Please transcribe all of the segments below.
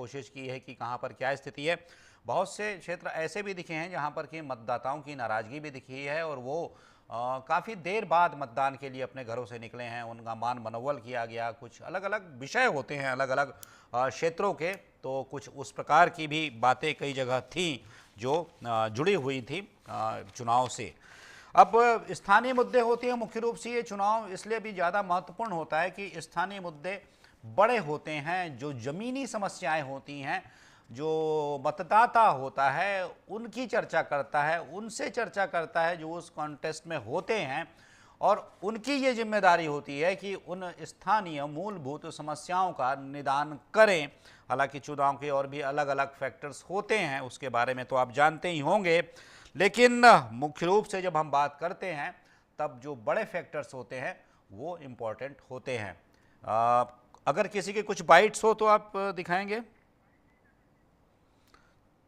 कोशिश की है कि कहाँ पर क्या स्थिति है। बहुत से क्षेत्र ऐसे भी दिखे हैं जहाँ पर कि मतदाताओं की नाराज़गी भी दिखी है और वो काफ़ी देर बाद मतदान के लिए अपने घरों से निकले हैं, उनका मान मनोबल किया गया। कुछ अलग अलग विषय होते हैं अलग अलग क्षेत्रों के, तो कुछ उस प्रकार की भी बातें कई जगह थी जो जुड़ी हुई थी चुनाव से। अब स्थानीय मुद्दे होते हैं मुख्य रूप से, ये चुनाव इसलिए भी ज़्यादा महत्वपूर्ण होता है कि स्थानीय मुद्दे बड़े होते हैं, जो ज़मीनी समस्याएं होती हैं, जो मतदाता होता है उनकी चर्चा करता है, उनसे चर्चा करता है जो उस कॉन्टेस्ट में होते हैं, और उनकी ये जिम्मेदारी होती है कि उन स्थानीय मूलभूत समस्याओं का निदान करें। हालांकि चुनाव के और भी अलग अलग फैक्टर्स होते हैं, उसके बारे में तो आप जानते ही होंगे, लेकिन मुख्य रूप से जब हम बात करते हैं तब जो बड़े फैक्टर्स होते हैं वो इम्पोर्टेंट होते हैं। अगर किसी के कुछ बाइट्स हो तो आप दिखाएंगे।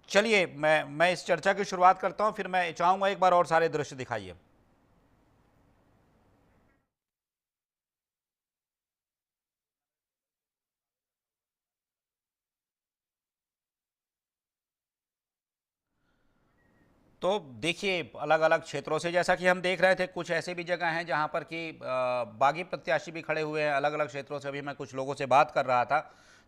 चलिए मैं इस चर्चा की शुरुआत करता हूं, फिर मैं चाहूंगा एक बार और सारे दृश्य दिखाइए। तो देखिए अलग अलग क्षेत्रों से जैसा कि हम देख रहे थे, कुछ ऐसे भी जगह हैं जहां पर कि बागी प्रत्याशी भी खड़े हुए हैं। अलग अलग क्षेत्रों से भी मैं कुछ लोगों से बात कर रहा था,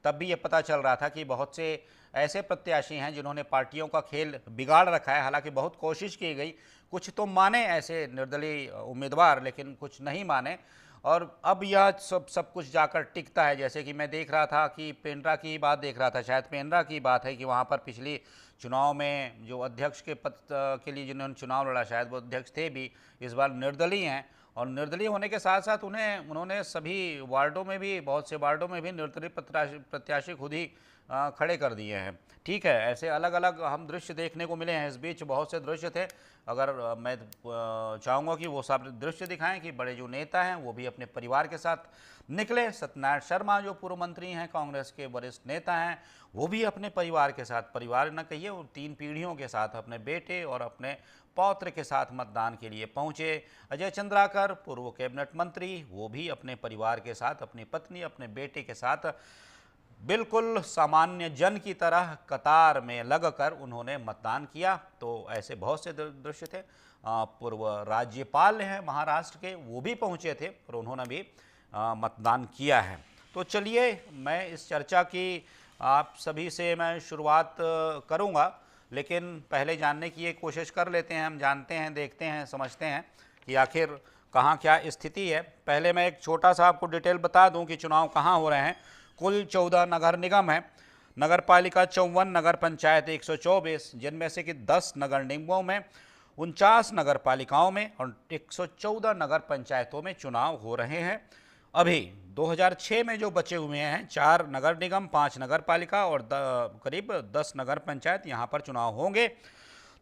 तब भी ये पता चल रहा था कि बहुत से ऐसे प्रत्याशी हैं जिन्होंने पार्टियों का खेल बिगाड़ रखा है। हालांकि बहुत कोशिश की गई, कुछ तो माने ऐसे निर्दलीय उम्मीदवार, लेकिन कुछ नहीं माने, और अब यह सब कुछ जाकर टिकता है। जैसे कि मैं देख रहा था कि पेंड्रा की बात देख रहा था, शायद पेंड्रा की बात है कि वहाँ पर पिछली चुनाव में जो अध्यक्ष के पद के लिए जिन्होंने चुनाव लड़ा, शायद वो अध्यक्ष थे भी, इस बार निर्दलीय हैं। और निर्दलीय होने के साथ साथ उन्होंने सभी वार्डों में भी, बहुत से वार्डों में भी निर्दलीय प्रत्याशी खुद ही खड़े कर दिए हैं। ठीक है, ऐसे अलग अलग हम दृश्य देखने को मिले हैं। इस बीच बहुत से दृश्य थे, अगर मैं चाहूँगा कि वो सब दृश्य दिखाएं कि बड़े जो नेता हैं वो भी अपने परिवार के साथ निकले। सत्यनारायण शर्मा जो पूर्व मंत्री हैं, कांग्रेस के वरिष्ठ नेता हैं, वो भी अपने परिवार के साथ, परिवार न कहिए, वो 3 पीढ़ियों के साथ, अपने बेटे और अपने पौत्र के साथ मतदान के लिए पहुंचे। अजय चंद्राकर पूर्व कैबिनेट मंत्री, वो भी अपने परिवार के साथ, अपनी पत्नी, अपने बेटे के साथ बिल्कुल सामान्य जन की तरह कतार में लगकर उन्होंने मतदान किया। तो ऐसे बहुत से दृश्य थे। पूर्व राज्यपाल हैं महाराष्ट्र के, वो भी पहुंचे थे और उन्होंने भी मतदान किया है। तो चलिए मैं इस चर्चा की आप सभी से मैं शुरुआत करूंगा, लेकिन पहले जानने की एक कोशिश कर लेते हैं। हम जानते हैं, देखते हैं, समझते हैं कि आखिर कहाँ क्या स्थिति है। पहले मैं एक छोटा सा आपको डिटेल बता दूं कि चुनाव कहाँ हो रहे हैं। कुल 14 नगर निगम है, नगर पालिका 54, नगर पंचायत 124, जिनमें से कि 10 नगर निगमों में, 49 नगर पालिकाओं में और 114 नगर पंचायतों में चुनाव हो रहे हैं। अभी 2006 में जो बचे हुए हैं, 4 नगर निगम, 5 नगर पालिका और करीब 10 नगर पंचायत, यहाँ पर चुनाव होंगे।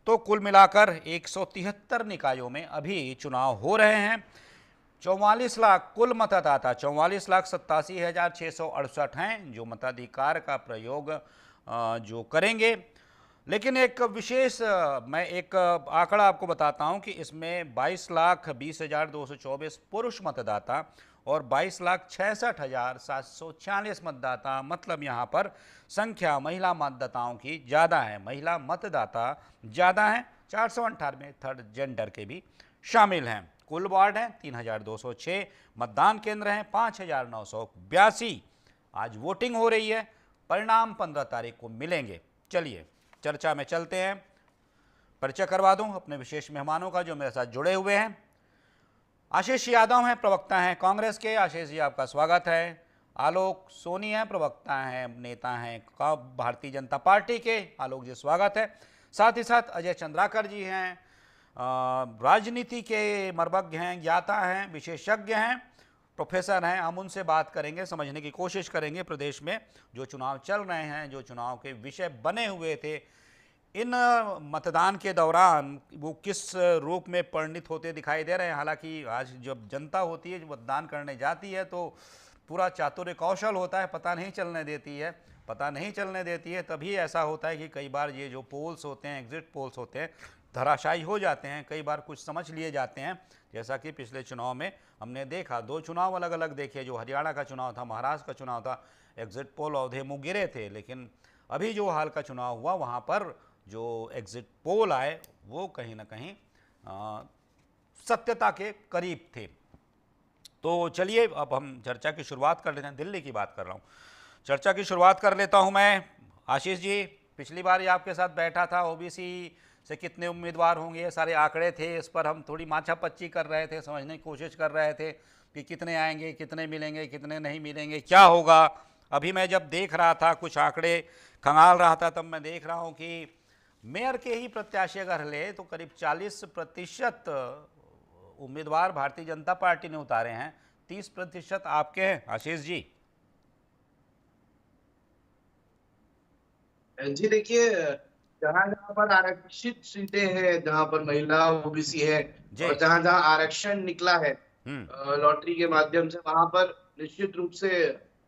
तो कुल मिलाकर 173 निकायों में अभी चुनाव हो रहे हैं। 44 लाख कुल मतदाता, 44,87,668 हैं जो मताधिकार का प्रयोग जो करेंगे। लेकिन एक विशेष मैं एक आंकड़ा आपको बताता हूं कि इसमें 22,20,224 पुरुष मतदाता और 22,66,746 मतदाता, मतलब यहां पर संख्या महिला मतदाताओं की ज़्यादा है, महिला मतदाता ज़्यादा हैं। 498 थर्ड जेंडर के भी शामिल हैं। कुल वार्ड हैं 3,206, मतदान केंद्र हैं 5,982। आज वोटिंग हो रही है, परिणाम 15 तारीख को मिलेंगे। चलिए चर्चा में चलते हैं। परिचय करवा दूं अपने विशेष मेहमानों का जो मेरे साथ जुड़े हुए हैं। आशीष यादव हैं, प्रवक्ता हैं कांग्रेस के। आशीष जी आपका स्वागत है। आलोक सोनी हैं, प्रवक्ता हैं, नेता हैं भारतीय जनता पार्टी के। आलोक जी स्वागत है। साथ ही साथ अजय चंद्राकर जी हैं, राजनीति के मर्मज्ञ हैं, ज्ञाता हैं, विशेषज्ञ हैं, प्रोफेसर हैं। हम उनसे बात करेंगे, समझने की कोशिश करेंगे प्रदेश में जो चुनाव चल रहे हैं, जो चुनाव के विषय बने हुए थे, इन मतदान के दौरान वो किस रूप में परिणित होते दिखाई दे रहे हैं। हालांकि आज जब जनता होती है, जो मतदान करने जाती है, तो पूरा चातुर्य कौशल होता है, पता नहीं चलने देती है। तभी ऐसा होता है कि कई बार ये जो पोल्स होते हैं, एग्जिट पोल्स होते हैं, धराशायी हो जाते हैं। कई बार कुछ समझ लिए जाते हैं, जैसा कि पिछले चुनाव में हमने देखा। 2 चुनाव अलग अलग देखे, जो हरियाणा का चुनाव था, महाराष्ट्र का चुनाव था, एग्जिट पोल औधे मुँह गिरे थे, लेकिन अभी जो हाल का चुनाव हुआ वहाँ पर जो एग्जिट पोल आए वो कहीं ना कहीं सत्यता के करीब थे। तो चलिए अब हम चर्चा की शुरुआत कर लेते हैं। दिल्ली की बात कर रहा हूँ, चर्चा की शुरुआत कर लेता हूँ मैं। आशीष जी, पिछली बार ही आपके साथ बैठा था, ओबीसी से कितने उम्मीदवार होंगे, ये सारे आंकड़े थे, इस पर हम थोड़ी माछापच्ची कर रहे थे, समझने की कोशिश कर रहे थे कि कितने आएंगे, कितने मिलेंगे, कितने नहीं मिलेंगे, क्या होगा। अभी मैं जब देख रहा था, कुछ आंकड़े खंगाल रहा था, तब मैं देख रहा हूँ कि मेयर के ही प्रत्याशी अगर ले तो करीब 40% उम्मीदवार भारतीय जनता पार्टी ने उतारे हैं, 30% आपके हैं आशीष जी। जी देखिए, जहां जहां पर आरक्षित सीटें हैं, जहां पर महिला ओबीसी है, जी। और जहां जहां आरक्षण निकला है हम्म। लॉटरी के माध्यम से, वहां पर निश्चित रूप से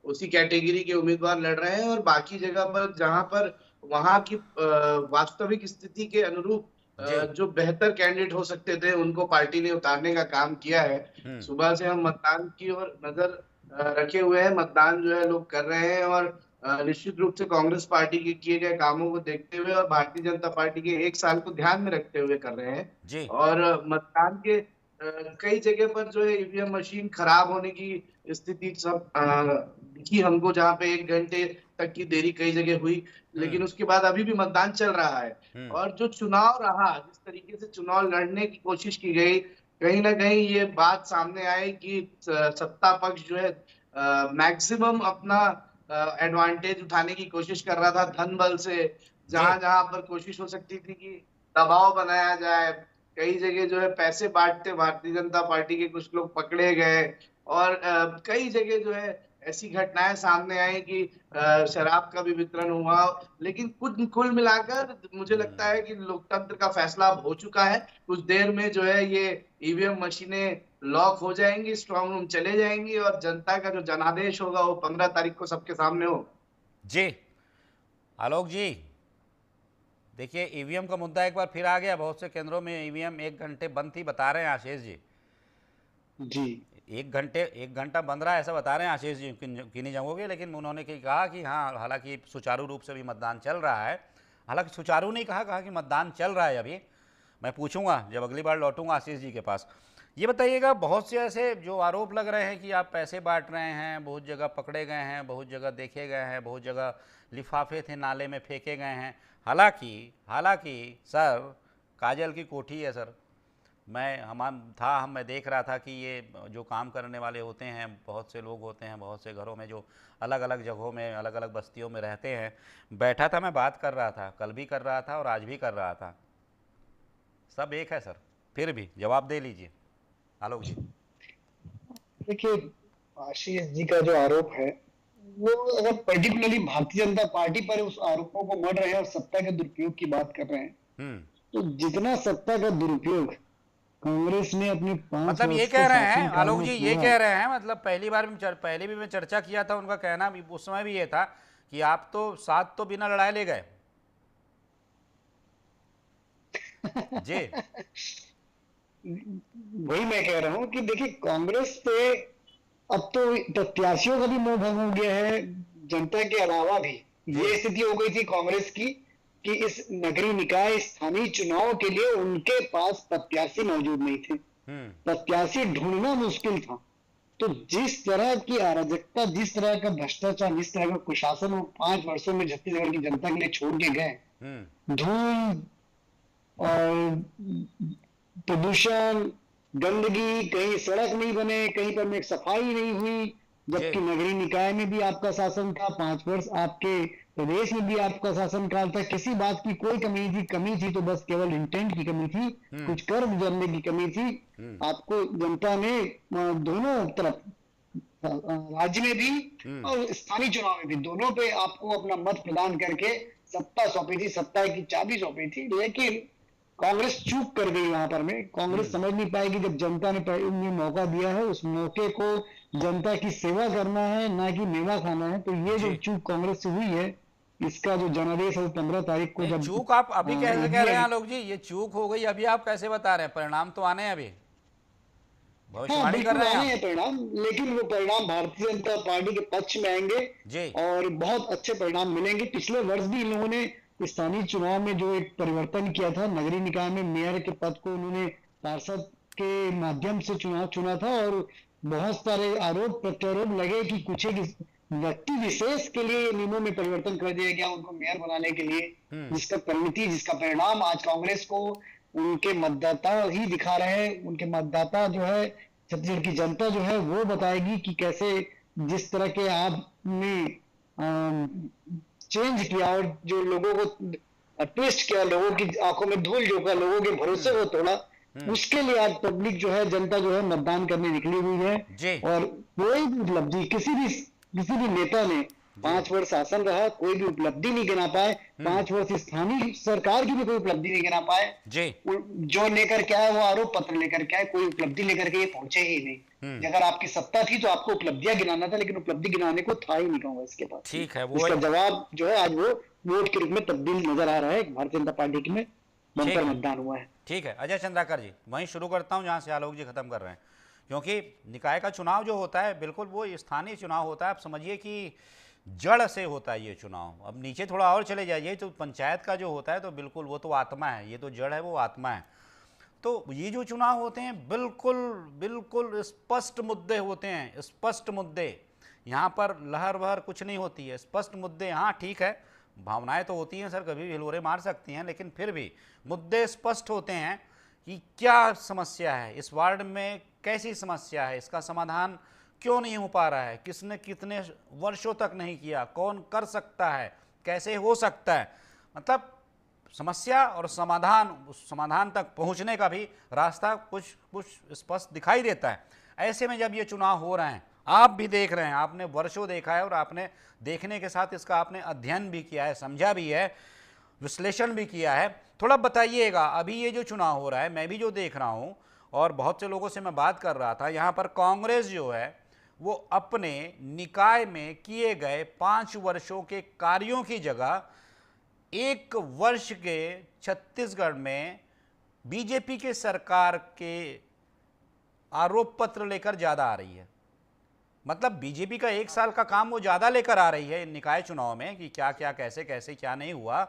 उसी कैटेगरी के उम्मीदवार लड़ रहे हैं। और बाकी जगह पर जहां पर वहां की वास्तविक स्थिति के अनुरूप जी। जो बेहतर कैंडिडेट हो सकते थे, उनको पार्टी ने उतारने का काम किया है। हम्म। सुबह से हम मतदान की ओर नजर रखे हुए हैं। मतदान जो है लोग कर रहे हैं, और निश्चित रूप से कांग्रेस पार्टी के किए गए कामों को देखते हुए और भारतीय जनता पार्टी के एक साल को ध्यान में रखते हुए कर रहे हैं। जी। और मतदान के कई जगह पर जो है ईवीएम मशीन खराब होने की स्थिति सब दिखी हमको, जहाँ पे 1 घंटे तक की देरी कई जगह हुई। हम्म। लेकिन उसके बाद अभी भी मतदान चल रहा है। हम्म। और जो चुनाव रहा, जिस तरीके से चुनाव लड़ने की कोशिश की गई, कहीं ना कहीं ये बात सामने आई कि सत्ता पक्ष जो है मैक्सिमम अपना एडवांटेज उठाने की कोशिश कर रहा था धन बल से। जी। जहां जहां पर कोशिश हो सकती थी कि दबाव बनाया जाए, कई जगह जो है पैसे बांटते भारतीय जनता पार्टी के कुछ लोग पकड़े गए। और कई जगह जो है ऐसी घटनाएं सामने आई कि शराब का भी वितरण हुआ। लेकिन कुल मिलाकर मुझे लगता है कि लोकतंत्र का फैसला अब हो चुका है। कुछ देर में जो है ये ईवीएम मशीनें लॉक हो जाएंगी, स्ट्रांग रूम चले जाएंगी, और जनता का जो जनादेश होगा वो 15 तारीख को सबके सामने हो। जी। आलोक जी, देखिए ईवीएम का मुद्दा एक बार फिर आ गया। बहुत से केंद्रों में ईवीएम 1 घंटे बंद थी, बता रहे हैं आशीष जी। जी 1 घंटा बंद रहा है ऐसा बता रहे हैं आशीष जी किन्हीं जगहों के। लेकिन उन्होंने कहा कि हाँ, हालांकि सुचारू रूप से भी मतदान चल रहा है। हालांकि सुचारू नहीं कहा, कहा कि मतदान चल रहा है अभी। मैं पूछूंगा जब अगली बार लौटूंगा आशीष जी के पास। ये बताइएगा, बहुत से ऐसे जो आरोप लग रहे हैं कि आप पैसे बांट रहे हैं, बहुत जगह पकड़े गए हैं, बहुत जगह देखे गए हैं, बहुत जगह लिफाफे थे नाले में फेंके गए हैं। हालांकि हालांकि सर, काजल की कोठी है सर। मैं देख रहा था कि ये जो काम करने वाले होते हैं, बहुत से लोग होते हैं बहुत से घरों में जो अलग अलग जगहों में, अलग अलग बस्तियों में रहते हैं। बैठा था, मैं बात कर रहा था, कल भी कर रहा था और आज भी कर रहा था। सब एक है सर। फिर भी जवाब दे लीजिए आलोक जी। देखिए, आशीष जी का जो आरोप है, वो अगर पर्टिकुलरली भारतीय जनता पार्टी पर उस आरोपों को मढ़ रहे हैं और सत्ता के दुरुपयोग की बात कर रहे हैं, हम्म। तो जितना सत्ता का दुरुपयोग कांग्रेस ने अपने 5 मतलब ये वर्ष कह के रहे हैं शासन काल आलोक में जी, ये किया। कह रहे हैं, मतलब पहले भी मैं चर्चा किया था, उनका कहना भी उस समय भी ये था कि आप तो साथ तो बिना लड़ाए ले गए। जी। वही मैं कह रहा हूं कि देखिए, कांग्रेस पे अब तो प्रत्याशियों का भी मोह भंग हो गया है। जनता के अलावा भी जी। ये स्थिति हो गई थी कांग्रेस की कि इस नगरीय निकाय स्थानीय चुनाव के लिए उनके पास प्रत्याशी मौजूद नहीं थे। हम्म। प्रत्याशी ढूंढना मुश्किल था। तो जिस तरह की अराजकता, जिस तरह का भ्रष्टाचार, जिस तरह का कुशासन वो 5 वर्षों में छत्तीसगढ़ की जनता के लिए छोड़ के गए, हम्म। धूल और प्रदूषण, गंदगी, कहीं सड़क नहीं बने, कहीं पर में सफाई नहीं हुई, जी। जबकि नगरीय निकाय में भी आपका शासन था, 5 वर्ष आपके प्रदेश में भी आपका शासन काल था। किसी बात की कोई कमी थी तो बस केवल इंटेंट की कमी थी, हम्म। कुछ कर गुजरने की कमी थी। हम्म। आपको जनता ने दोनों तरफ, राज्य में भी हम्म। और स्थानीय चुनाव में भी, दोनों पे आपको अपना मत प्रदान करके सत्ता सौंपी थी, सत्ता की चाबी सौंपी थी। लेकिन कांग्रेस चूक कर गई वहां पर में। कांग्रेस हम्म। समझ नहीं पाएगी, जब जनता ने उन्हें मौका दिया है, उस मौके को जनता की सेवा करना है, ना कि मेवा खाना है। तो ये जो जी। चूक कांग्रेस से हुई है, इसका जो जनादेश है 15 तारीख को नहीं, जब चूक आप अभी कैसे कह रहे हैं ईवीएम, आलोक जी? ये चूक हो गई अभी आप कैसे बता रहे हैं? परिणाम तो आने हैं अभी। भविष्यवाणी कर बिल्कुल रहे हैं आने आप? हैं परिणाम, लेकिन वो परिणाम भारतीय जनता पार्टी के पक्ष में आएंगे जी। और बहुत अच्छे परिणाम मिलेंगे। पिछले वर्ष भी इन लोगों ने स्थानीय चुनाव में जो एक परिवर्तन किया था, नगरीय निकाय में मेयर के पद को उन्होंने पार्षद के माध्यम से चुनाव चुना था और बहुत सारे आरोप प्रत्यारोप लगे कि कुछ एक व्यक्ति विशेष के लिए नियमों में परिवर्तन कर दिया गया उनको मेयर बनाने के लिए, जिसका परिणति, जिसका परिणाम आज कांग्रेस को उनके मतदाता ही दिखा रहे हैं। उनके मतदाता जो है, छत्तीसगढ़ की जनता जो है वो बताएगी कि कैसे जिस तरह के आपने चेंज किया और जो लोगों को ट्विस्ट किया, लोगों की आंखों में धूल झोंका, लोगों के भरोसे को तोड़ा, उसके लिए आज पब्लिक जो है, जनता जो है मतदान करने निकली हुई है। जी। और कोई भी उपलब्धि किसी भी नेता ने 5 वर्ष शासन रहा, कोई भी उपलब्धि नहीं गिना पाए, 5 वर्ष स्थानीय सरकार की भी कोई उपलब्धि नहीं गिना पाए। जी। जो लेकर के आए वो आरोप पत्र लेकर के आए, कोई उपलब्धि लेकर के ये पहुंचे ही नहीं। अगर आपकी सत्ता थी तो आपको उपलब्धियां गिनाना था, लेकिन उपलब्धि गिनाने को था ही नहीं कांग्रेस के पास। ठीक है, वो इसका जवाब जो है आज वो वोट के रूप में तब्दील नजर आ रहा है। भारतीय जनता पार्टी में बंपर मतदान हुआ है। ठीक है अजय चंद्राकर जी, वहीं शुरू करता हूं जहां से आलोक जी खत्म कर रहे हैं, क्योंकि निकाय का चुनाव जो होता है बिल्कुल वो स्थानीय चुनाव होता है। आप समझिए कि जड़ से होता है ये चुनाव। अब नीचे थोड़ा और चले जाइए तो पंचायत का जो होता है तो बिल्कुल वो तो आत्मा है, ये तो जड़ है, वो आत्मा है। तो ये जो चुनाव होते हैं बिल्कुल बिल्कुल स्पष्ट मुद्दे होते हैं, स्पष्ट मुद्दे। यहाँ पर लहर वहर कुछ नहीं होती है, स्पष्ट मुद्दे। हाँ ठीक है, भावनाएं तो होती हैं सर, कभी भी हिलोरे मार सकती हैं, लेकिन फिर भी मुद्दे स्पष्ट होते हैं कि क्या समस्या है इस वार्ड में, कैसी समस्या है, इसका समाधान क्यों नहीं हो पा रहा है, किसने कितने वर्षों तक नहीं किया, कौन कर सकता है, कैसे हो सकता है। मतलब समस्या और समाधान, उस समाधान तक पहुंचने का भी रास्ता कुछ कुछ स्पष्ट दिखाई देता है। ऐसे में जब ये चुनाव हो रहे हैं, आप भी देख रहे हैं, आपने वर्षों देखा है और आपने देखने के साथ इसका आपने अध्ययन भी किया है, समझा भी है, विश्लेषण भी किया है। थोड़ा बताइएगा, अभी ये जो चुनाव हो रहा है, मैं भी जो देख रहा हूँ और बहुत से लोगों से मैं बात कर रहा था, यहाँ पर कांग्रेस जो है वो अपने निकाय में किए गए 5 वर्षों के कार्यों की जगह 1 वर्ष के छत्तीसगढ़ में बीजेपी के सरकार के आरोप पत्र लेकर ज़्यादा आ रही है। मतलब बीजेपी का 1 साल का काम वो ज़्यादा लेकर आ रही है निकाय चुनाव में कि क्या क्या कैसे कैसे क्या नहीं हुआ।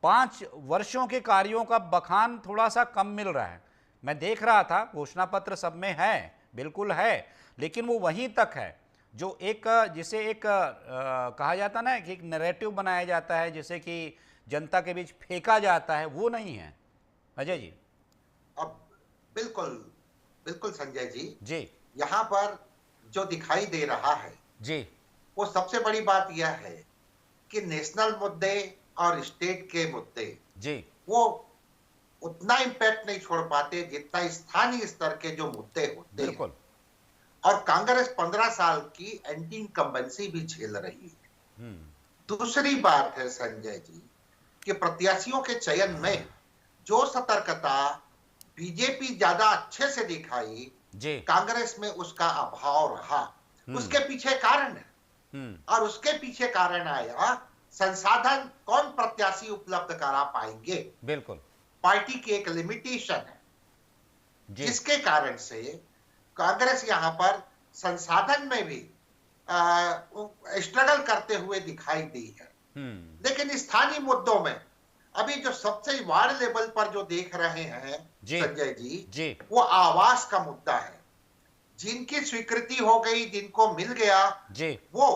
5 वर्षों के कार्यों का बखान थोड़ा सा कम मिल रहा है। मैं देख रहा था, घोषणा पत्र सब में है, बिल्कुल है, लेकिन वो वहीं तक है जो एक, जिसे एक कहा जाता ना कि एक नैरेटिव बनाया जाता है, जिसे कि जनता के बीच फेंका जाता है, वो नहीं है। अजय जी। अब बिल्कुल बिल्कुल संजय जी यहाँ पर जो दिखाई दे रहा है जी, वो सबसे बड़ी बात यह है कि नेशनल मुद्दे और स्टेट के मुद्दे जी, वो उतना इम्पैक्ट नहीं छोड़ पाते जितना स्थानीय स्तर के जो मुद्दे होते हैं। और कांग्रेस 15 साल की एंटी इनकम्बेंसी भी झेल रही है। दूसरी बात है संजय जी कि प्रत्याशियों के चयन में जो सतर्कता बीजेपी ज्यादा अच्छे से दिखाई, कांग्रेस में उसका अभाव रहा। उसके पीछे कारण है और उसके पीछे कारण आया संसाधन कौन प्रत्याशी उपलब्ध करा पाएंगे। बिल्कुल पार्टी की एक लिमिटेशन है, जिसके कारण से कांग्रेस यहाँ पर संसाधन में भी स्ट्रगल करते हुए दिखाई दी है। लेकिन स्थानीय मुद्दों में अभी जो सबसे वार्ड लेवल पर जो देख रहे हैं संजय जी, वो आवास का मुद्दा है। जिनकी स्वीकृति हो गई, जिनको मिल गया वो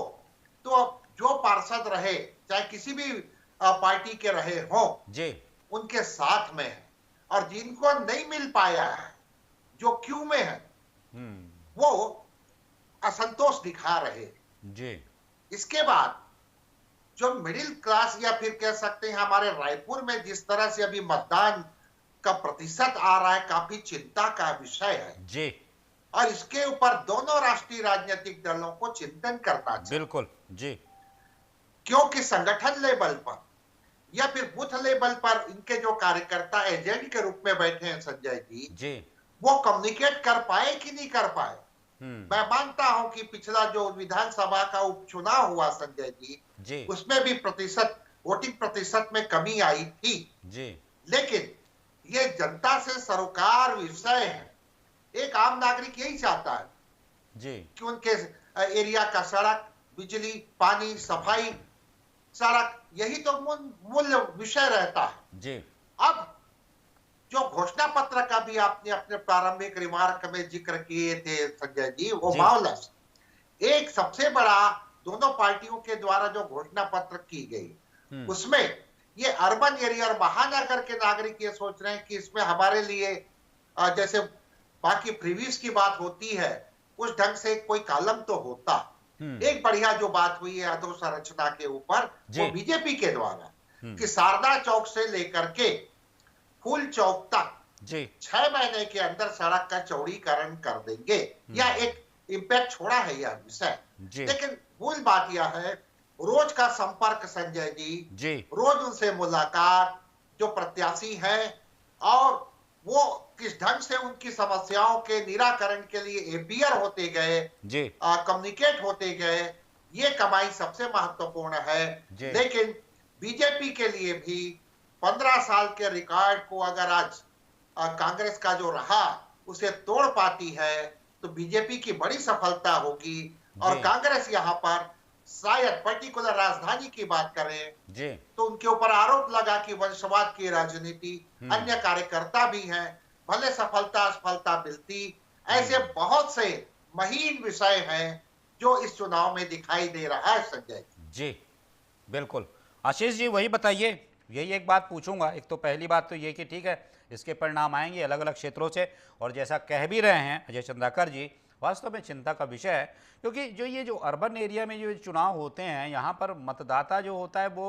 तो जो पार्षद रहे, चाहे किसी भी पार्टी के रहे हो, उनके साथ में है। और जिनको नहीं मिल पाया है, जो क्यू में है, वो असंतोष दिखा रहे। इसके बाद जो मिडिल क्लास या फिर कह सकते हैं हमारे रायपुर में जिस तरह से अभी मतदान का प्रतिशत आ रहा है, काफी चिंता का विषय है और इसके ऊपर दोनों राष्ट्रीय राजनीतिक दलों को चिंतन करना चाहिए। बिल्कुल जी, क्योंकि संगठन लेवल पर या फिर बूथ लेवल पर इनके जो कार्यकर्ता एजेंट के रूप में बैठे हैं संजय जी, वो कम्युनिकेट कर पाए कि नहीं कर पाए। मैं मानता हूं कि पिछला जो विधानसभा का उपचुनाव हुआ संजय जी, उसमें भी वोटिंग प्रतिशत में कमी आई थी। लेकिन ये जनता से सरोकार विषय है। एक आम नागरिक यही चाहता है जी कि उनके एरिया का सड़क, बिजली, पानी, सफाई, सड़क, यही तो मूल विषय रहता है। जी अब जो घोषणा पत्र का भी आपने अपने प्रारंभिक रिमार्क में जिक्र किए थे संजय जी, वो मामूलस एक सबसे बड़ा दोनों पार्टियों के द्वारा जो घोषणा पत्र की गई, उसमें ये अर्बन एरिया और महानगर के नागरिक ये सोच रहे हैं कि इसमें हमारे लिए जैसे बाकी प्रीवियस की बात होती है उस ढंग से कोई कॉलम तो होता। एक बढ़िया जो बात हुई है अधोसंरचना के ऊपर, वो बीजेपी के द्वारा कि शारदा चौक से लेकर के फूल चौक तक 6 महीने के अंदर सड़क का चौड़ीकरण कर देंगे। यह एक इम्पैक्ट छोड़ा है यह विषय, लेकिन मूल बात यह है रोज का संपर्क संजय जी, रोज उनसे मुलाकात, जो प्रत्याशी है और वो किस ढंग से उनकी समस्याओं के निराकरण के लिए एपियर होते गए, कम्युनिकेट होते गए, ये कमाई सबसे महत्वपूर्ण है। लेकिन बीजेपी के लिए भी 15 साल के रिकॉर्ड को अगर आज कांग्रेस का जो रहा उसे तोड़ पाती है तो बीजेपी की बड़ी सफलता होगी। और कांग्रेस यहाँ पर शायद पर्टिकुलर राजधानी की बात करें तो उनके ऊपर आरोप लगा कि वंशवाद की राजनीति, अन्य कार्यकर्ता भी हैं, भले सफलता असफलता मिलती, ऐसे बहुत से महीन विषय हैं जो इस चुनाव में दिखाई दे रहा है संजय जी। बिल्कुल आशीष जी, वही बताइए, यही एक बात पूछूंगा। एक तो पहली बात तो ये कि ठीक है इसके परिणाम आएंगे अलग अलग क्षेत्रों से, और जैसा कह भी रहे हैं अजय चंद्राकर जी, वास्तव में चिंता का विषय है, क्योंकि जो अर्बन एरिया में जो चुनाव होते हैं यहाँ पर मतदाता जो होता है वो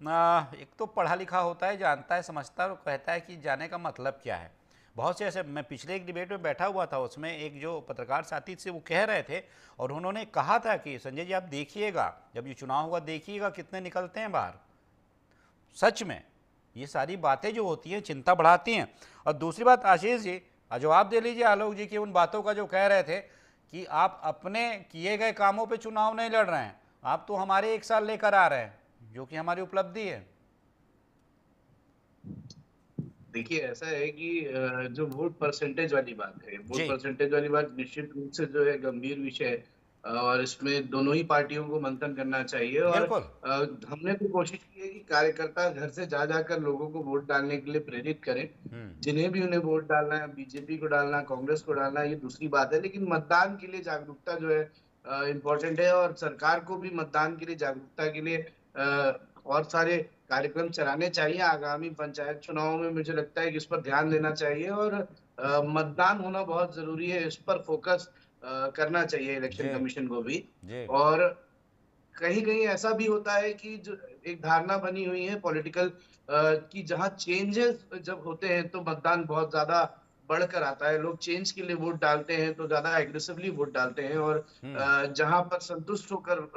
एक तो पढ़ा लिखा होता है, जानता है, समझता है और कहता है कि जाने का मतलब क्या है। बहुत से ऐसे, मैं पिछले एक डिबेट में बैठा हुआ था, उसमें एक जो पत्रकार साथी से वो कह रहे थे और उन्होंने कहा था कि संजय जी आप देखिएगा जब ये चुनाव होगा, देखिएगा कितने निकलते हैं बाहर। सच में ये सारी बातें जो होती हैं चिंता बढ़ाती हैं। और दूसरी बात आशीष जी, जवाब दे लीजिए आलोक जी की उन बातों का जो कह रहे थे कि आप अपने किए गए कामों पे चुनाव नहीं लड़ रहे हैं, आप तो हमारे 1 साल लेकर आ रहे हैं, जो कि हमारी उपलब्धि है। देखिए ऐसा है कि जो वोट परसेंटेज वाली बात है, वोट परसेंटेज वाली बात निश्चित रूप से जो है गंभीर विषय है और इसमें दोनों ही पार्टियों को मंथन करना चाहिए। और हमने तो कोशिश की है कि कार्यकर्ता घर से जा जाकर लोगों को वोट डालने के लिए प्रेरित करें। जिन्हें भी उन्हें वोट डालना है, बीजेपी को डालना, कांग्रेस को डालना, ये दूसरी बात है, लेकिन मतदान के लिए जागरूकता जो है इम्पोर्टेंट है। और सरकार को भी मतदान के लिए जागरूकता के लिए और सारे कार्यक्रम चलाने चाहिए। आगामी पंचायत चुनाव में मुझे लगता है कि इस पर ध्यान देना चाहिए और मतदान होना बहुत जरूरी है, इस पर फोकस करना चाहिए इलेक्शन कमीशन को भी। और कहीं कहीं ऐसा भी होता है कि जो एक धारणा बनी हुई है पॉलिटिकल कि जहां चेंजेस जब होते हैं तो मतदान बहुत ज्यादा बढ़कर आता है, लोग चेंज के लिए वोट डालते हैं तो ज्यादा एग्रेसिवली वोट डालते हैं। और जहां पर संतुष्ट होकर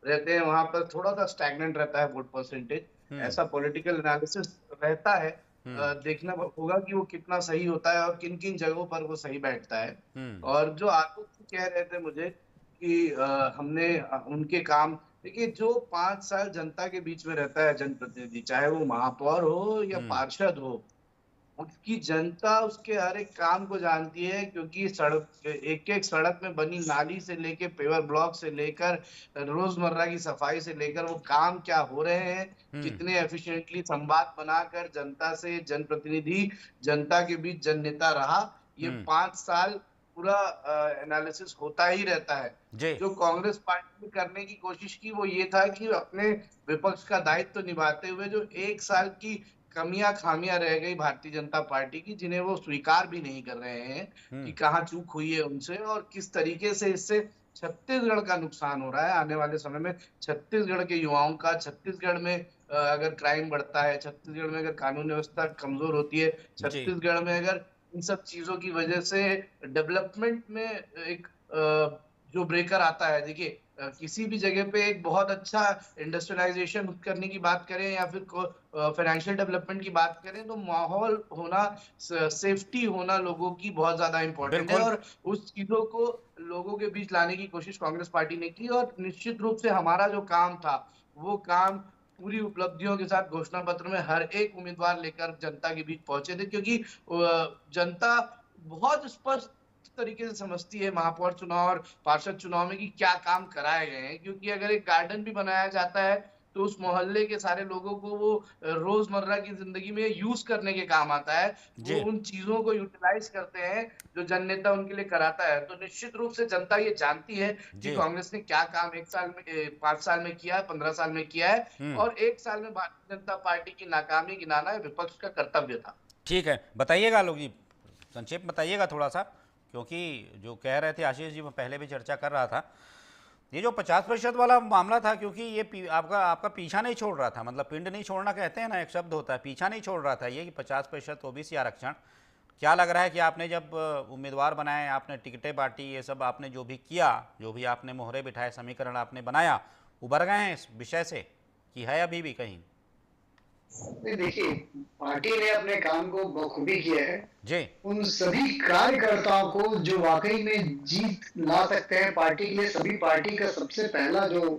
रहते हैं वहां पर थोड़ा सा स्टैग्नेंट रहता है वोट परसेंटेज। ऐसा पॉलिटिकल एनालिसिस रहता है, देखना होगा कि वो कितना सही होता है और किन किन जगहों पर वो सही बैठता है। और जो आलोक कह रहे थे मुझे कि हमने उनके काम, देखिए जो 5 साल जनता के बीच में रहता है जनप्रतिनिधि, चाहे वो महापौर हो या पार्षद हो, उसकी जनता उसके हर एक काम को जानती है, क्योंकि सड़क एक एक सड़क में बनी नाली से लेकर पेवर ब्लॉक से लेकर रोजमर्रा की सफाई से लेकर वो काम क्या हो रहे हैं, कितने एफिशिएंटली संवाद बनाकर जनता से जनप्रतिनिधि जनता के बीच जन नेता रहा। ये 5 साल पूरा एनालिसिस होता ही रहता है। जो कांग्रेस पार्टी ने करने की कोशिश की वो ये था कि अपने विपक्ष का दायित्व निभाते हुए जो 1 साल की कमियां खामियां रह गई भारतीय जनता पार्टी की, जिन्हें वो स्वीकार भी नहीं कर रहे हैं कि कहाँ चूक हुई है उनसे और किस तरीके से इससे छत्तीसगढ़ का नुकसान हो रहा है। आने वाले समय में छत्तीसगढ़ के युवाओं का, छत्तीसगढ़ में अगर क्राइम बढ़ता है, छत्तीसगढ़ में अगर कानून व्यवस्था कमजोर होती है, छत्तीसगढ़ में अगर इन सब चीजों की वजह से डेवलपमेंट में एक जो ब्रेकर आता है, देखिए किसी भी जगह पे एक बहुत अच्छा इंडस्ट्रियलाइजेशन करने की बात करें या फिर फाइनेंशियल डेवलपमेंट की बात करें तो माहौल होना, सेफ्टी होना लोगों की बहुत ज्यादा इंपॉर्टेंट है। और उस चीजों को लोगों के बीच लाने की कोशिश कांग्रेस पार्टी ने की और निश्चित रूप से हमारा जो काम था वो काम पूरी उपलब्धियों के साथ घोषणा पत्र में हर एक उम्मीदवार लेकर जनता के बीच पहुंचे थे, क्योंकि जनता बहुत स्पष्ट तरीके से समझती है महापौर चुनाव और पार्षद चुनाव में कि क्या काम कराए गए हैं, क्योंकि अगर एक गार्डन भी बनाया जाता है तो उस मोहल्ले के सारे लोगों को वो रोजमर्रा की जिंदगी में यूज करने के काम आता है। वो जी उन चीजों को यूटिलाइज करते हैं जो जन नेता उनके लिए कराता है। तो निश्चित रूप से जनता ये जानती है कि जी। कांग्रेस ने क्या काम 1 साल में 5 साल में किया है, 15 साल में किया है, और 1 साल में भारतीय जनता पार्टी की नाकामी गिनाना विपक्ष का कर्तव्य था। ठीक है, बताइएगा आलोक जी, संक्षेप में बताइएगा थोड़ा सा, क्योंकि जो कह रहे थे आशीष जी, मैं पहले भी चर्चा कर रहा था, ये जो 50% वाला मामला था, क्योंकि ये आपका पीछा नहीं छोड़ रहा था, मतलब पिंड नहीं छोड़ना कहते हैं ना, एक शब्द होता है, पीछा नहीं छोड़ रहा था ये कि 50% ओबीसी आरक्षण। क्या लग रहा है कि आपने जब उम्मीदवार बनाए, आपने टिकटें बांटी, ये सब आपने जो भी किया, जो भी आपने मोहरे बिठाए, समीकरण आपने बनाया, उभर गए हैं इस विषय से कि है अभी भी कहीं? देखिए, पार्टी ने अपने काम को बखूबी किया है जी। उन सभी कार्यकर्ताओं को जो वाकई में जीत ला सकते हैं पार्टी के लिए। सभी पार्टी का सबसे पहला जो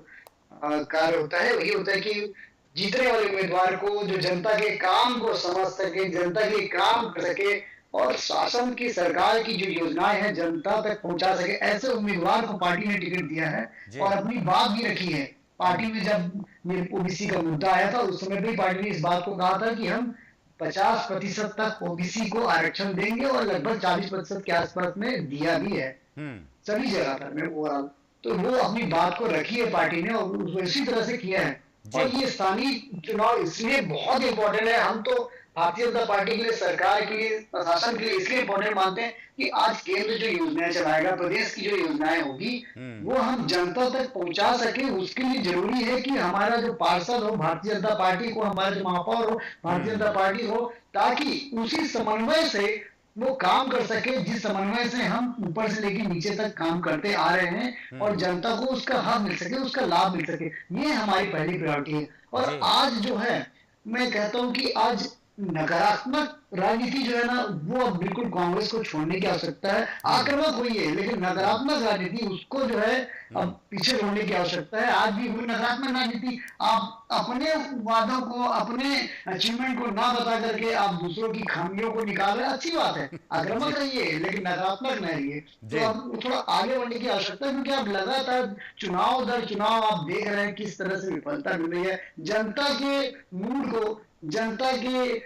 कार्य होता है वही होता है कि जीतने वाले उम्मीदवार को जो जनता के काम को समझ सके, जनता के काम कर सके और शासन की, सरकार की जो योजनाएं हैं जनता तक पहुंचा सके, ऐसे उम्मीदवार को पार्टी ने टिकट दिया है और अपनी बात भी रखी है। पार्टी में जब ये ओबीसी का मुद्दा आया था उस समय भी पार्टी ने इस बात को कहा था कि हम 50% तक ओबीसी को आरक्षण देंगे और लगभग 40% के आसपास में दिया भी है सभी जगह पर में ओवरऑल। तो वो अपनी बात को रखी है पार्टी ने और उसको इसी तरह से किया है। और ये स्थानीय चुनाव इसलिए बहुत इंपॉर्टेंट है, हम तो भारतीय जनता पार्टी के लिए, सरकार के लिए, प्रशासन के लिए इसलिए इंपॉर्टेंट मानते हैं कि आज केंद्र जो योजनाएं चलाएगा, प्रदेश की जो योजनाएं होगी वो हम जनता तक पहुंचा सके। उसके लिए जरूरी है कि हमारा जो पार्षद हो भारतीय जनता पार्टी को, हमारा जो महापौर हो भारतीय जनता पार्टी हो, ताकि उसी समन्वय से वो काम कर सके जिस समन्वय से हम ऊपर से लेकर नीचे तक काम करते आ रहे हैं और जनता को उसका हक मिल सके, उसका लाभ मिल सके। ये हमारी पहली प्रायोरिटी है। और आज जो है मैं कहता हूं कि आज नकारात्मक राजनीति जो है ना वो अब बिल्कुल कांग्रेस को छोड़ने की आवश्यकता है। आक्रामक हुई है लेकिन नकारात्मक राजनीति उसको जो है अब पीछे छोड़ने की आवश्यकता है। आज भी हुई नकारात्मक राजनीति, आप अपने वादों को, अपने अचीवमेंट को ना बता करके आप दूसरों की खामियों को निकाल रहे हैं, अच्छी बात है, आक्रामक रहिए लेकिन नकारात्मक न रहिए। तो अब थोड़ा आगे बढ़ने की आवश्यकता है, क्योंकि आप लगातार चुनाव दर चुनाव आप देख रहे हैं किस तरह से विफलता मिल रही है। जनता के मूड को, जनता के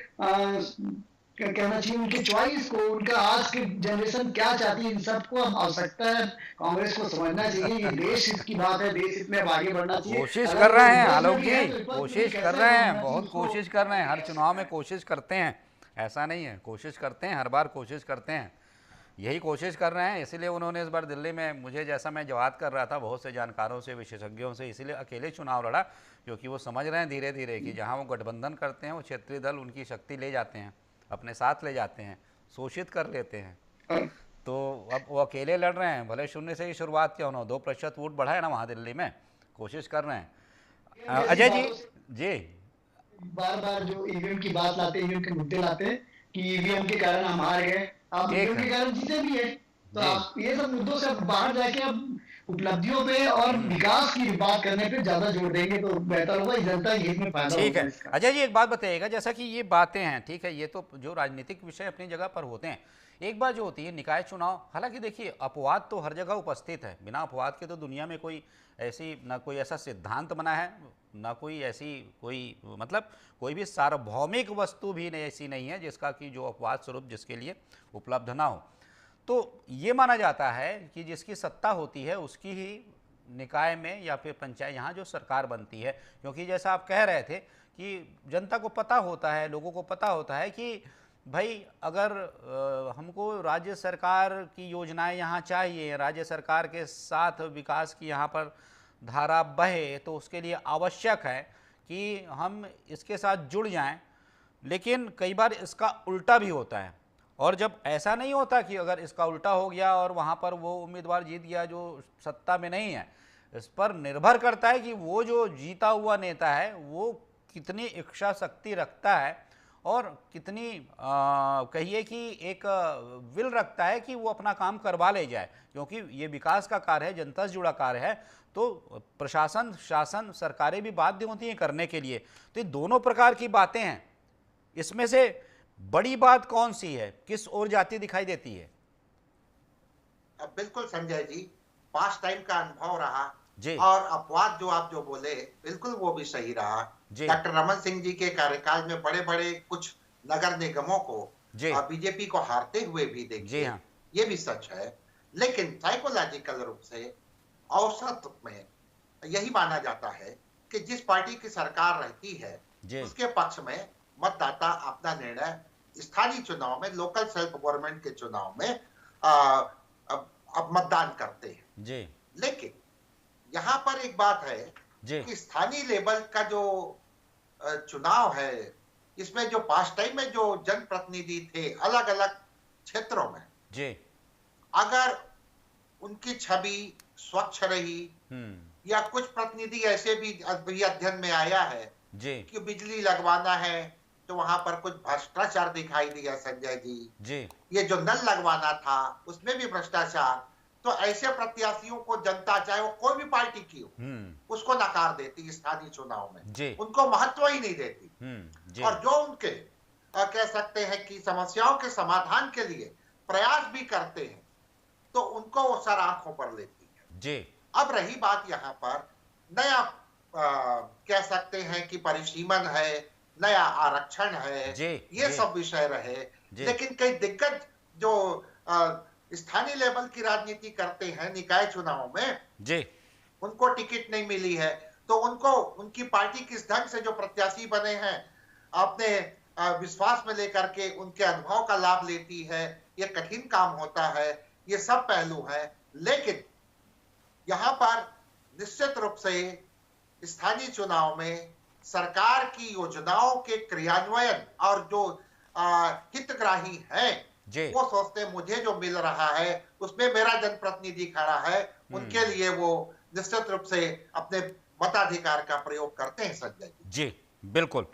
क्या कहना चाहिए, उनके चॉइस को, उनका आज के जनरेशन क्या चाहती है, इन सबको अब आवश्यकता है कांग्रेस को समझना चाहिए। ये देश हित की बात है, देश हित में अब आगे बढ़ना चाहिए। कोशिश कर रहे हैं आलोक जी, कोशिश कर रहे हैं, बहुत कोशिश कर रहे हैं, हर चुनाव में कोशिश करते हैं, ऐसा नहीं है, कोशिश करते हैं, हर बार कोशिश करते हैं, यही कोशिश कर रहे हैं। इसीलिए उन्होंने इस बार दिल्ली में, मुझे जैसा मैं बात कर रहा था बहुत से जानकारों से, विशेषज्ञों से, इसीलिए अकेले चुनाव लड़ा, क्योंकि वो समझ रहे हैं धीरे धीरे कि जहाँ वो गठबंधन करते हैं वो क्षेत्रीय दल उनकी शक्ति ले जाते हैं, अपने साथ ले जाते हैं, शोषित कर लेते हैं। तो अब वो अकेले लड़ रहे हैं, भले शून्य से ही शुरुआत किया उन्होंने, 2% वोट बढ़ा है ना वहाँ दिल्ली में, कोशिश कर रहे हैं। अजय जी, जी बार बार जो ईवीएम की बात लाते हैं, ईवीएम के मुद्दे लाते हैं कि ईवीएम के कारण हम हार गए, आप ईवीएम के कारण जीते भी है, तो आप ये सब मुद्दों से बाहर जाके अब उपलब्धियों पे और विकास की बात करने पे ज्यादा जोर देंगे तो बेहतर होगा, जनता के हित में फायदा होगा। ठीक है अजय जी, एक बात बताइएगा, जैसा कि ये बातें हैं, ठीक है, ये तो जो राजनीतिक विषय अपनी जगह पर होते हैं, एक बात जो होती है निकाय चुनाव, हालांकि देखिए अपवाद तो हर जगह उपस्थित है, बिना अपवाद के तो दुनिया में कोई ऐसी, ना कोई ऐसा सिद्धांत बना है, ना कोई ऐसी मतलब कोई भी सार्वभौमिक वस्तु भी ऐसी नहीं है जिसका कि जो अपवाद स्वरूप जिसके लिए उपलब्ध ना हो। तो ये माना जाता है कि जिसकी सत्ता होती है उसकी ही निकाय में या फिर पंचायत, यहाँ जो सरकार बनती है, क्योंकि जैसा आप कह रहे थे कि जनता को पता होता है, लोगों को पता होता है कि भाई अगर हमको राज्य सरकार की योजनाएं यहाँ चाहिए, राज्य सरकार के साथ विकास की यहाँ पर धारा बहे, तो उसके लिए आवश्यक है कि हम इसके साथ जुड़ जाएं। लेकिन कई बार इसका उल्टा भी होता है, और जब ऐसा नहीं होता कि अगर इसका उल्टा हो गया और वहाँ पर वो उम्मीदवार जीत गया जो सत्ता में नहीं है, इस पर निर्भर करता है कि वो जो जीता हुआ नेता है वो कितनी इच्छा शक्ति रखता है और कितनी कहिए कि एक विल रखता है कि वो अपना काम करवा ले जाए, क्योंकि ये विकास का कार्य है, जनता से जुड़ा कार्य है, तो प्रशासन, शासन, सरकारें भी बाध्य होती हैं करने के लिए। तो ये दोनों प्रकार की बातें हैं, इसमें से बड़ी बात कौन सी है, किस ओर जाती दिखाई देती है? अब बिल्कुल संजय जी, पास्ट टाइम का अनुभव रहा जी और अपवाद जो आप जो बोले बिल्कुल वो भी सही रहा। जी डॉक्टर रमन सिंह जी के कार्यकाल में बड़े बड़े कुछ नगर निगमों को जी बीजेपी को हारते हुए भी जी देखिए, हाँ ये भी सच है। लेकिन साइकोलॉजिकल रूप से औसत में यही माना जाता है कि जिस पार्टी की सरकार रहती है जी उसके पक्ष में मतदाता अपना निर्णय स्थानीय चुनाव में, लोकल सेल्फ गवर्नमेंट के चुनाव में अब मतदान करते हैं। जी लेकिन यहाँ पर एक बात है जी कि स्थानीय लेवल का जो चुनाव है, इसमें जो पास्ट टाइम में जो जनप्रतिनिधि थे अलग अलग क्षेत्रों में, जी अगर उनकी छवि स्वच्छ रही या कुछ प्रतिनिधि ऐसे भी अध्ययन में आया है जी कि बिजली लगवाना है तो वहां पर कुछ भ्रष्टाचार दिखाई दिया संजय जी। जी ये जो नल लगवाना था उसमें भी भ्रष्टाचार, तो ऐसे प्रत्याशियों को जनता चाहे वो कोई भी पार्टी की हो उसको नकार देती स्थानीय चुनाव में, जी उनको महत्व ही नहीं देती। जी और जो उनके कह सकते हैं कि समस्याओं के समाधान के लिए प्रयास भी करते हैं तो उनको वो सर आंखों पर लेती है। जी अब रही बात यहाँ पर नया कह सकते हैं कि परिसीमन है, नया आरक्षण है, जी ये जी सब विषय रहे। जी लेकिन कई दिग्गज जो स्थानीय लेवल की राजनीति करते हैं निकाय चुनाव में, जी उनको टिकट नहीं मिली है तो उनको उनकी पार्टी किस ढंग से जो प्रत्याशी बने हैं अपने विश्वास में लेकर के उनके अनुभव का लाभ लेती है, ये कठिन काम होता है। ये सब पहलू है। लेकिन यहाँ पर निश्चित रूप से स्थानीय चुनाव में सरकार की योजनाओं के क्रियान्वयन और जो हितग्राही हैं वो सोचते हैं मुझे जो मिल रहा है उसमें मेरा जनप्रतिनिधि खड़ा है, उनके लिए वो निश्चित रूप से अपने मताधिकार का प्रयोग करते हैं संजय जी। बिल्कुल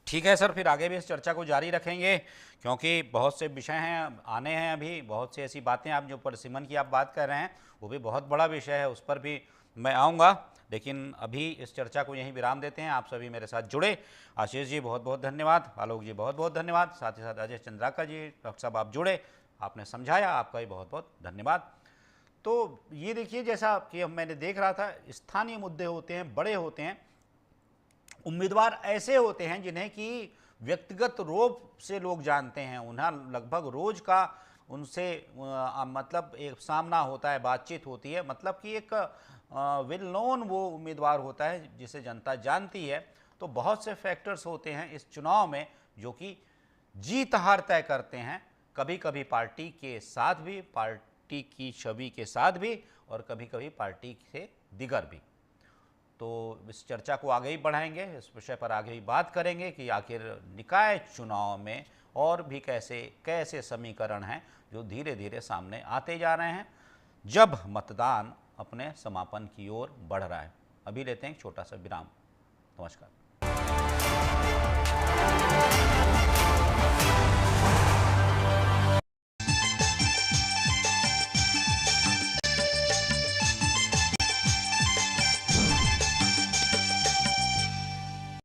ठीक है सर, फिर आगे भी इस चर्चा को जारी रखेंगे क्योंकि बहुत से विषय हैं आने हैं, अभी बहुत सी ऐसी बातें आप जो परिसीमन की आप बात कर रहे हैं वो भी बहुत बड़ा विषय है, उस पर भी मैं आऊँगा। लेकिन अभी इस चर्चा को यहीं विराम देते हैं। आप सभी मेरे साथ जुड़े, आशीष जी बहुत बहुत धन्यवाद, आलोक जी बहुत बहुत धन्यवाद, साथ ही साथ अजय चंद्राकर जी, डॉक्टर साहब आप जुड़े, आपने समझाया, आपका भी बहुत बहुत धन्यवाद। तो ये देखिए जैसा कि मैंने देख रहा था, स्थानीय मुद्दे होते हैं, बड़े होते हैं, उम्मीदवार ऐसे होते हैं जिन्हें कि व्यक्तिगत रूप से लोग जानते हैं, उन्हें लगभग रोज का उनसे मतलब एक सामना होता है, बातचीत होती है, मतलब कि एक वेल नोन वो उम्मीदवार होता है जिसे जनता जानती है। तो बहुत से फैक्टर्स होते हैं इस चुनाव में जो कि जीत हार तय करते हैं, कभी कभी पार्टी के साथ भी, पार्टी की छवि के साथ भी, और कभी कभी पार्टी से दिगर भी। तो इस चर्चा को आगे ही बढ़ाएंगे, इस विषय पर आगे ही बात करेंगे कि आखिर निकाय चुनाव में और भी कैसे कैसे समीकरण हैं जो धीरे धीरे सामने आते जा रहे हैं जब मतदान अपने समापन की ओर बढ़ रहा है। अभी लेते हैं एक छोटा सा विराम। नमस्कार।